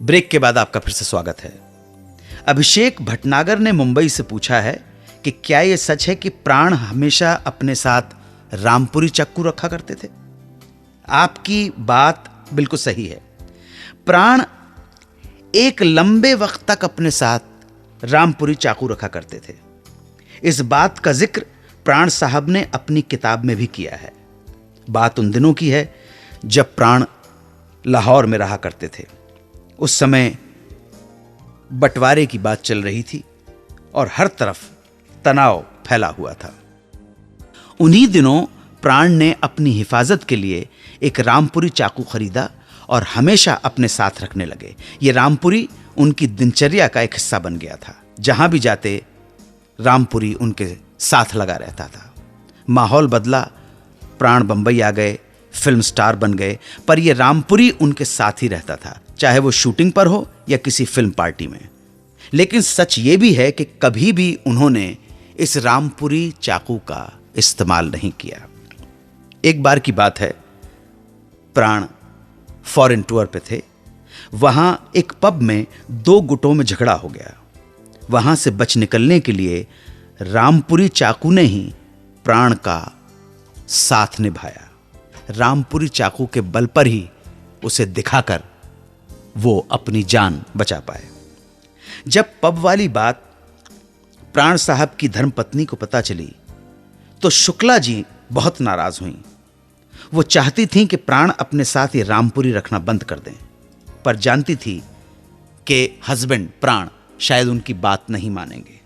Break के बाद आपका फिर से स्वागत है। अभिषेक भटनागर ने मुंबई से पूछा है कि क्या यह सच है कि प्राण हमेशा अपने साथ रामपुरी चाकू रखा करते थे? आपकी बात बिल्कुल सही है। प्राण एक लंबे वक्त तक अपने साथ रामपुरी चाकू रखा करते थे। इस बात का जिक्र प्राण साहब ने अपनी किताब में भी किया है। बात उन दिनों की है जब प्राण लाहौर में रहा करते थे। उस समय बंटवारे की बात चल रही थी और हर तरफ तनाव फैला हुआ था। उन्हीं दिनों प्राण ने अपनी हिफाजत के लिए एक रामपुरी चाकू खरीदा और हमेशा अपने साथ रखने लगे। ये रामपुरी उनकी दिनचर्या का एक हिस्सा बन गया था। जहां भी जाते रामपुरी उनके साथ लगा रहता था। माहौल बदला, प्राण बंबई आ गए, फिल्म स्टार बन गए, पर यह रामपुरी उनके साथ ही रहता था, चाहे वो शूटिंग पर हो या किसी फिल्म पार्टी में। लेकिन सच ये भी है कि कभी भी उन्होंने इस रामपुरी चाकू का इस्तेमाल नहीं किया। एक बार की बात है, प्राण फॉरेन टूर पे थे। वहां एक पब में 2 गुटों में झगड़ा हो गया। वहां से बच निकलने के लिए रामपुरी चाकू ने ही प्राण का साथ निभाया। रामपुरी चाकू के बल पर ही उसे दिखाकर वो अपनी जान बचा पाए। जब पब वाली बात प्राण साहब की धर्मपत्नी को पता चली तो शुक्ला जी बहुत नाराज हुईं। वो चाहती थीं कि प्राण अपने साथ ये रामपुरी रखना बंद कर दें, पर जानती थी कि हस्बैंड प्राण शायद उनकी बात नहीं मानेंगे।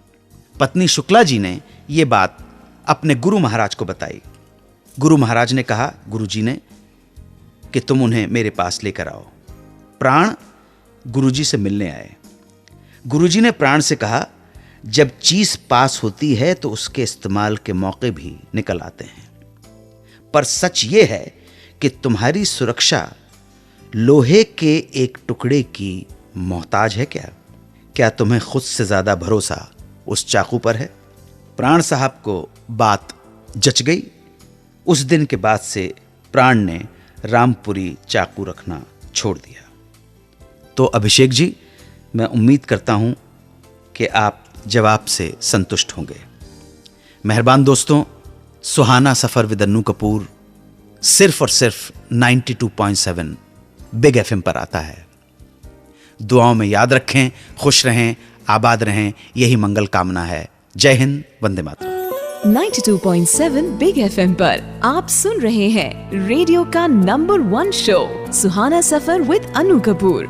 पत्नी शुक्ला जी ने यह बात अपने गुरु महाराज को बताई। गुरु महाराज ने कहा गुरुजी ने कि तुम उन्हें मेरे पास लेकर आओ। प्राण गुरुजी से मिलने आए। गुरुजी ने प्राण से कहा, जब चीज पास होती है तो उसके इस्तेमाल के मौके भी निकल आते हैं, पर सच ये है कि तुम्हारी सुरक्षा लोहे के एक टुकड़े की मोहताज है क्या? क्या तुम्हें खुद से ज्यादा भरोसा उस चाकू पर है? प्राण साहब को बात जच गई। उस दिन के बाद से प्राण ने रामपुरी चाकू रखना छोड़ दिया। तो अभिषेक जी, मैं उम्मीद करता हूं कि आप जवाब से संतुष्ट होंगे। मेहरबान दोस्तों, सुहाना सफर विद अन्नू कपूर सिर्फ और सिर्फ 92.7 बिग एफएम पर आता है। दुआओं में याद रखें, खुश रहें, आबाद रहें, यही मंगल कामना है। जय हिंद, वंदे मातरम। 92.7 बिग एफएम पर आप सुन रहे हैं रेडियो का number 1 show Suhana suffer with Annu Kapoor.